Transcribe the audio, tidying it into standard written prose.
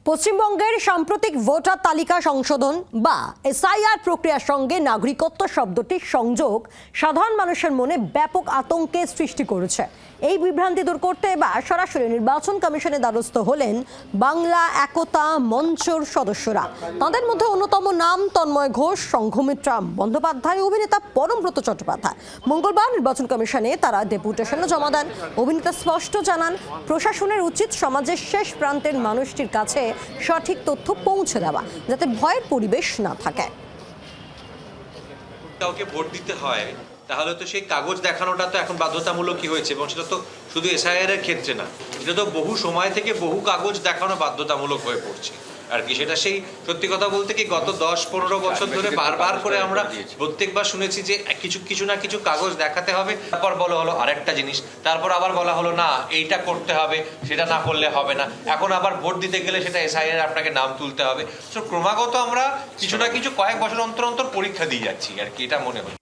পশ্চিমবঙ্গের সাম্প্রতিক ভোটার তালিকা সংশোধন বা এসআইআর প্রক্রিয়ার সঙ্গে নাগরিকত্ব শব্দটির সংযোগ সাধারণ মানুষের মনে ব্যাপক আতঙ্কের সৃষ্টি করেছে। এই বিভ্রান্তি দূর করতে এবার সরাসরি নির্বাচন কমিশনের দ্বারস্থ হলেন বাংলা একতা মঞ্চর সদস্যরা। তাদের মধ্যে অন্যতম নাম তন্ময় ঘোষ, সংঘমিত্রা বন্দ্যোপাধ্যায়, অভিনেতা পরমব্রত চট্টোপাধ্যায়। মঙ্গলবার নির্বাচন কমিশনে তারা ডেপুটেশনও জমা দেন। অভিনেতা স্পষ্ট জানান, প্রশাসনের উচিত সমাজের শেষ প্রান্তের মানুষটির কাছে সঠিক তথ্য পৌঁছে দেওয়া, যাতে ভয়ের পরিবেশ না থাকে। কাউকে ভোট দিতে হয় তাহলে তো সেই কাগজ দেখানোটা তো এখন বাধ্যতামূলকই হয়েছে, এবং সেটা তো শুধু এসআইআর এর ক্ষেত্রে না, এটা তো বহু সময় থেকে বহু কাগজ দেখানো বাধ্যতামূলক হয়ে পড়ছে আর কি। সেটা সেই সত্যি কথা বলতে কি গত 10-15 বছর ধরে বারবার করে আমরা প্রত্যেকবার শুনেছি যে কিছু না কিছু কাগজ দেখাতে হবে, তারপর বলা হলো আরেকটা জিনিস, তারপর আবার বলা হলো না এইটা করতে হবে, সেটা না করলে হবে না, এখন আবার ভোট দিতে গেলে সেটা এসআইআর আপনাকে নাম তুলতে হবে। তো ক্রমাগত আমরা কিছু না কিছু কয়েক বছর অন্তর অন্তর পরীক্ষা দিয়ে যাচ্ছি আর কি, এটা মনে হয়।